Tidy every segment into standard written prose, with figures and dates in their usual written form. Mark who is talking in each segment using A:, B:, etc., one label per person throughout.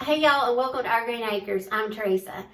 A: Hey y'all, and welcome to Our Green Acres. I'm Teresa.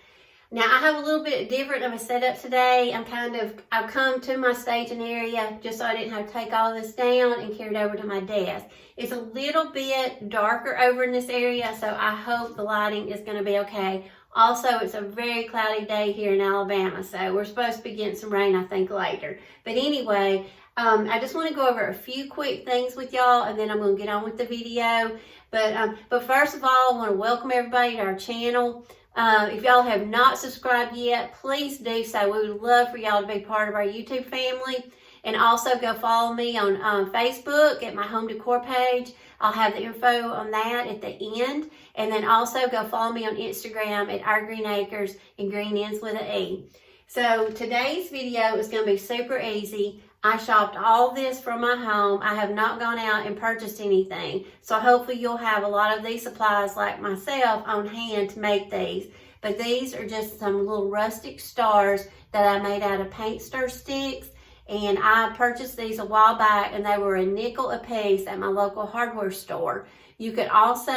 A: Now I have a little bit different of a setup today. I've come to my staging area just so I didn't have to take all this down and carry it over to my desk. It's a little bit darker over in this area, so I hope the lighting is going to be okay. Also, it's a very cloudy day here in Alabama, so we're supposed to be getting some rain, I think, later. But anyway, I just want to go over a few quick things with y'all, and then I'm going to get on with the video. But first of all, I want to welcome everybody to our channel. If y'all have not subscribed yet, please do so. We would love for y'all to be part of our YouTube family. And also go follow me on Facebook at my home decor page. I'll have the info on that at the end. And then also go follow me on Instagram at Our Green Acres, and Greene ends with an E. So today's video is going to be super easy. I shopped all this from my home. I have not gone out and purchased anything. So hopefully you'll have a lot of these supplies like myself on hand to make these. But these are just some little rustic stars that I made out of paint stir sticks. And I purchased these a while back, and they were a nickel a piece at my local hardware store. You could also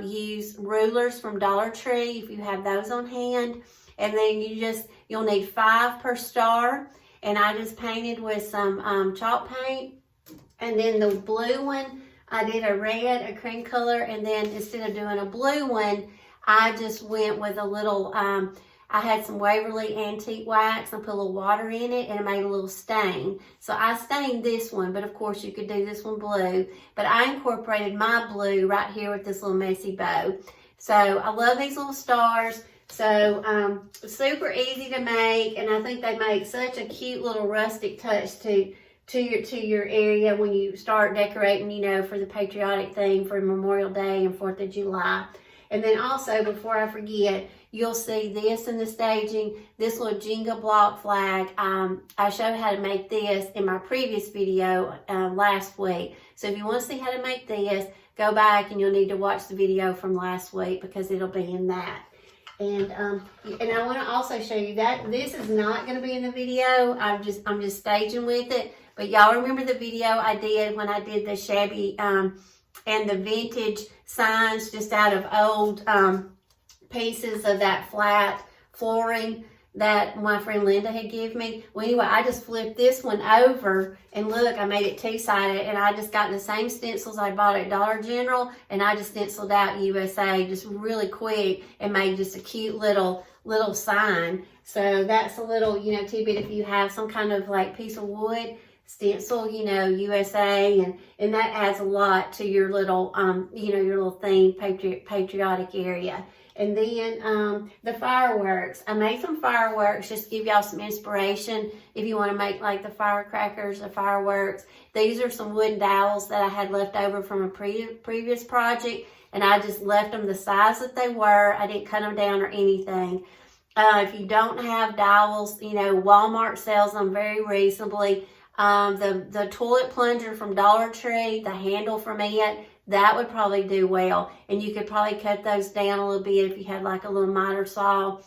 A: use rulers from Dollar Tree if you have those on hand. And then you'll need 5 per star. And I just painted with some chalk paint. And then the blue one, I did a red, a cream color. And then instead of doing a blue one, I just went with a little, I had some Waverly antique wax and put a little water in it, and it made a little stain. So I stained this one, but of course you could do this one blue. But I incorporated my blue right here with this little messy bow. So I love these little stars. So super easy to make, and I think they make such a cute little rustic touch to your area when you start decorating, you know, for the patriotic thing for Memorial Day and 4th of July. And then also, before I forget, you'll see this in the staging, this little Jenga block flag. I showed how to make this in my previous video last week. So if you want to see how to make this, go back and you'll need to watch the video from last week because it'll be in that. And I want to also show you that this is not going to be in the video. I'm just staging with it. But y'all remember the video I did when I did the shabby and the vintage signs just out of old pieces of that flat flooring that my friend Linda had given me. Well, anyway, I just flipped this one over, and look, I made it two-sided, and I just got the same stencils I bought at Dollar General, and I just stenciled out USA just really quick and made just a cute little sign. So that's a little, you know, tidbit. If you have some kind of like piece of wood, stencil, you know, USA, and that adds a lot to your little, you know, your little themed patriotic area. And then the fireworks. I made some fireworks just to give y'all some inspiration if you want to make like the firecrackers, the fireworks. These are some wooden dowels that I had left over from a previous project, and I just left them the size that they were. I didn't cut them down or anything. If you don't have dowels, you know, Walmart sells them very reasonably. The toilet plunger from Dollar Tree, the handle from it, that would probably do well. And you could probably cut those down a little bit if you had like a little miter saw,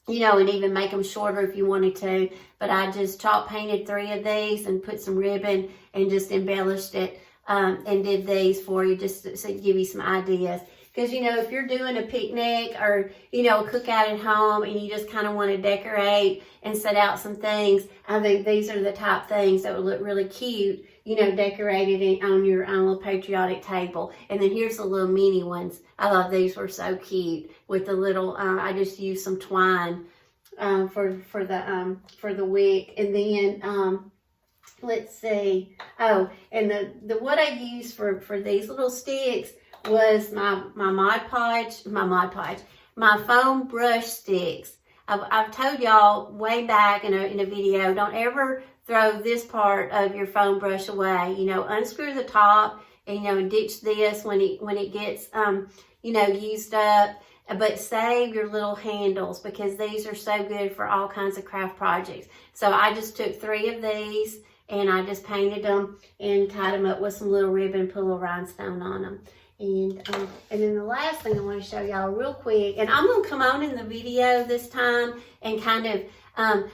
A: you know, and even make them shorter if you wanted to. But I just chalk painted 3 of these and put some ribbon and just embellished it and did these for you just to give you some ideas. Because, you know, if you're doing a picnic or, you know, a cookout at home and you just kind of want to decorate and set out some things, I think these are the type things that would look really cute, you know, decorated on your own little patriotic table. And then here's the little mini ones. I love these, were so cute with the little, I just used some twine for the wick. And then, let's see. Oh, and the what I used for these little sticks was my foam brush sticks. I've told y'all way back in a video, don't ever throw this part of your foam brush away. You know, unscrew the top and, you know, ditch this when it gets, you know, used up. But save your little handles because these are so good for all kinds of craft projects. So I just took 3 of these and I just painted them and tied them up with some little ribbon, put a little rhinestone on them. And then the last thing I want to show y'all real quick, and I'm going to come on in the video this time and kind of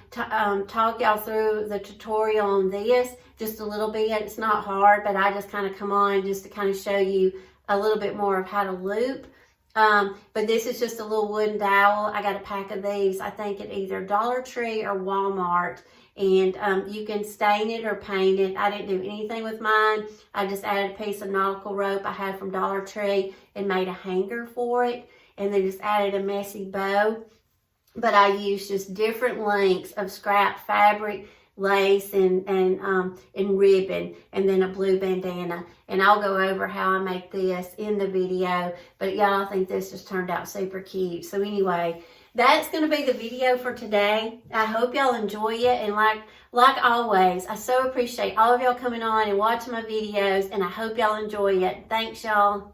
A: talk y'all through the tutorial on this just a little bit. It's not hard, but I just kind of come on just to kind of show you a little bit more of how to loop But this is just a little wooden dowel. I got a pack of these, I think at either Dollar Tree or Walmart. And you can stain it or paint it. I didn't do anything with mine. I just added a piece of nautical rope I had from Dollar Tree and made a hanger for it. And then just added a messy bow. But I used just different lengths of scrap fabric, lace, and ribbon, and then a blue bandana. And I'll go over how I make this in the video. But y'all, I think this just turned out super cute. So anyway, that's going to be the video for today. I hope y'all enjoy it. And like always, I so appreciate all of y'all coming on and watching my videos. And I hope y'all enjoy it. Thanks, y'all.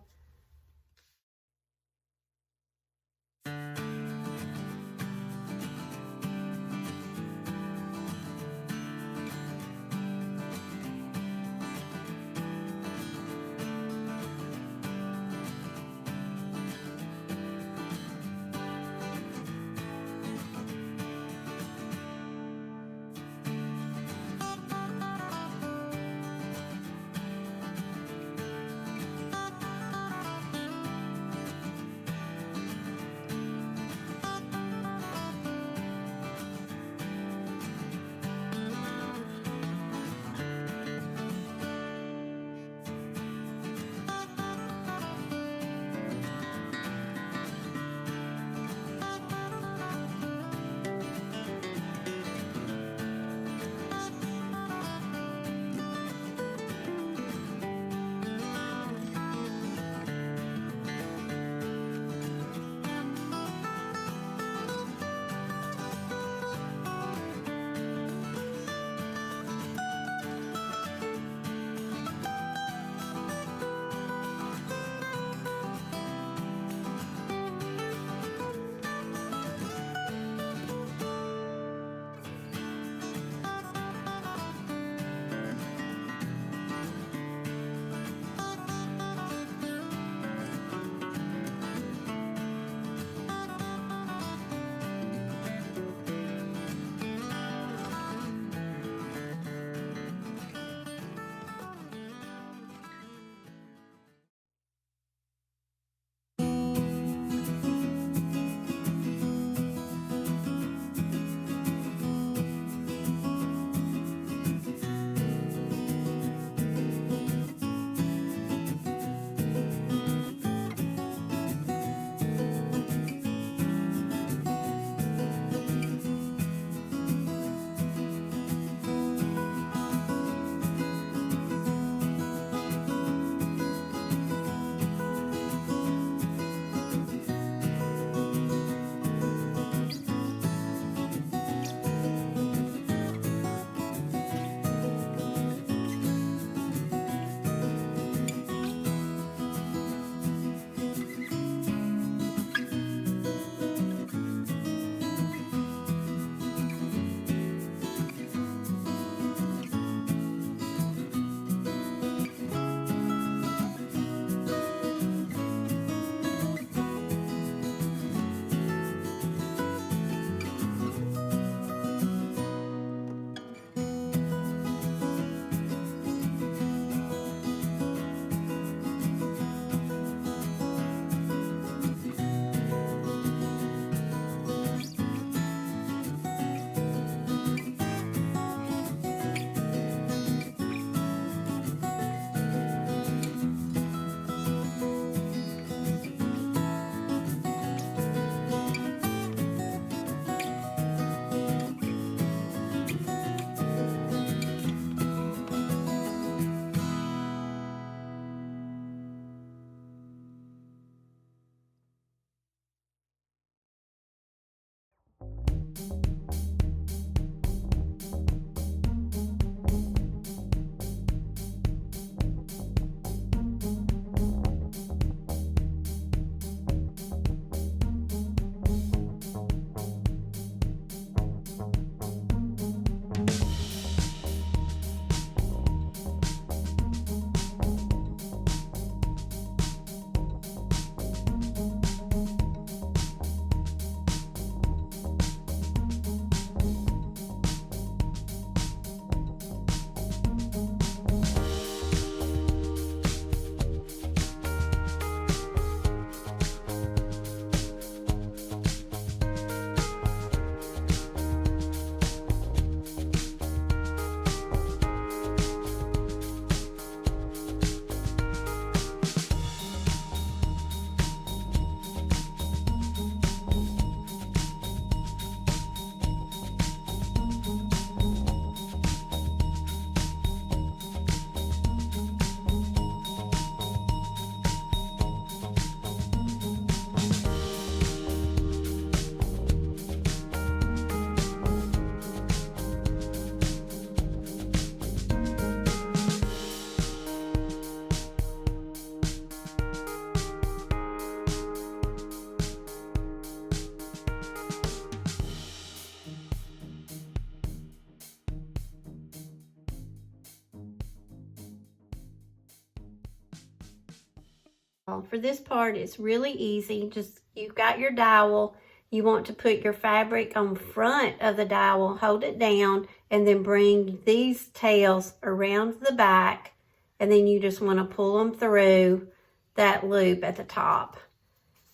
A: For this part, it's really easy. Just, you've got your dowel. You want to put your fabric on front of the dowel, hold it down, and then bring these tails around the back, and then you just want to pull them through that loop at the top.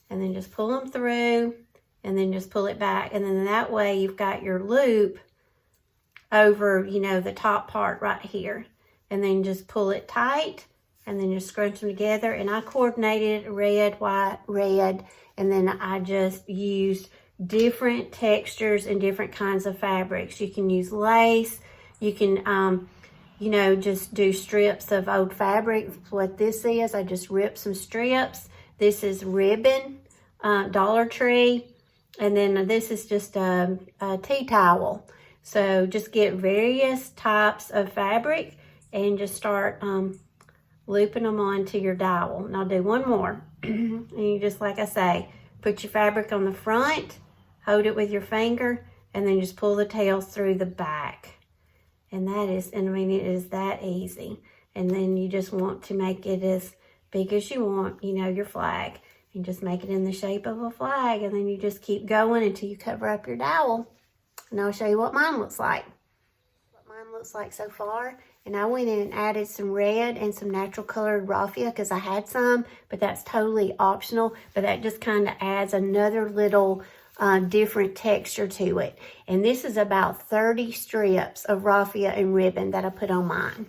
A: And then just pull them through, and then just pull it back. And then that way you've got your loop over, you know, the top part right here. And then just pull it tight, and then just scrunch them together. And I coordinated red, white, red, and then I just used different textures and different kinds of fabrics. You can use lace, you can, you know, just do strips of old fabric. What this is, I just ripped some strips. This is ribbon, Dollar Tree, and then this is just a tea towel. So just get various types of fabric and just start looping them onto your dowel. And I'll do one more. And you just, like I say, put your fabric on the front, hold it with your finger, and then just pull the tails through the back. And that is, and I mean, it is that easy. And then you just want to make it as big as you want, you know, your flag. And just make it in the shape of a flag. And then you just keep going until you cover up your dowel. And I'll show you what mine looks like. What mine looks like so far. And I went in and added some red and some natural colored raffia because I had some, but that's totally optional. But that just kind of adds another little different texture to it. And this is about 30 strips of raffia and ribbon that I put on mine.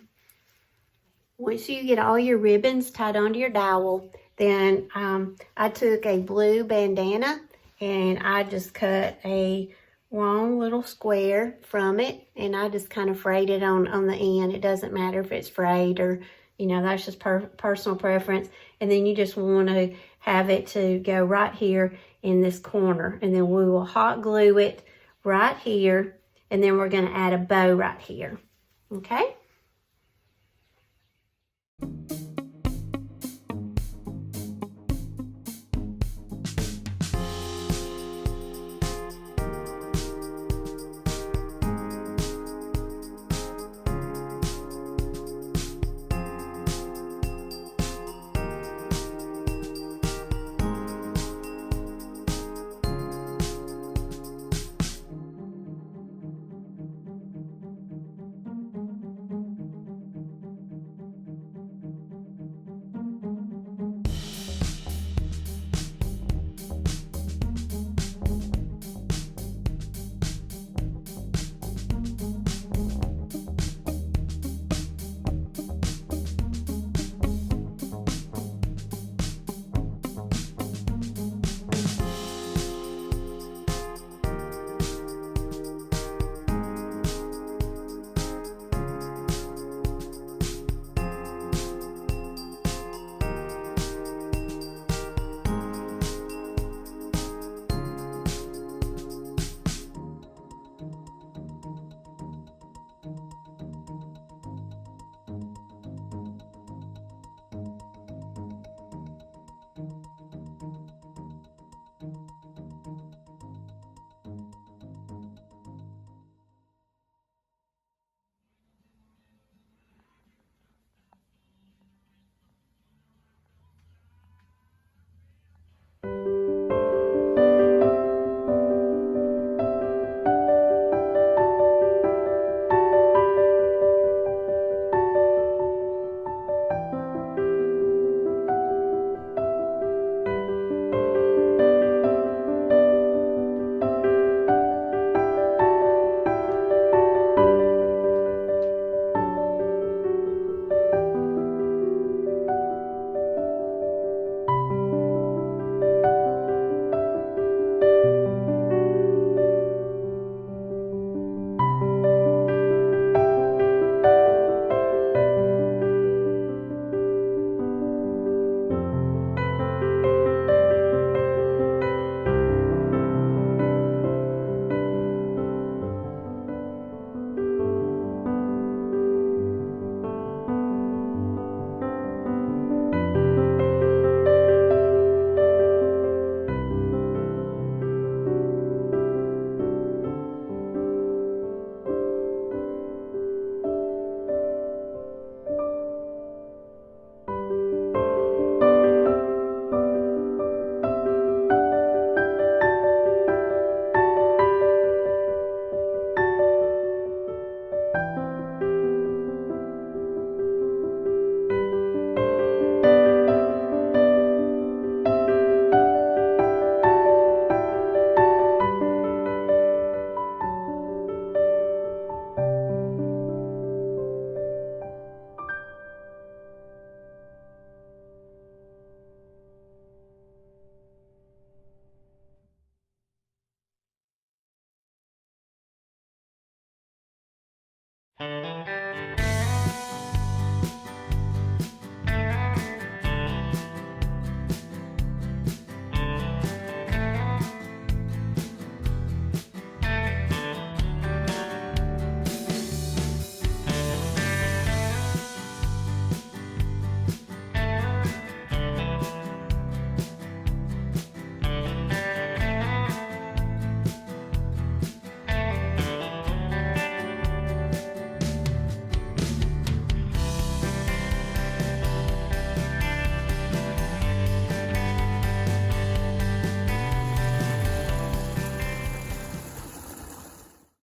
A: Once you get all your ribbons tied onto your dowel, then I took a blue bandana and I just cut a long little square from it, and I just kind of frayed it on the end. It doesn't matter if it's frayed or, you know, that's just personal preference. And then you just want to have it to go right here in this corner, and then we will hot glue it right here, and then we're going to add a bow right here. Okay?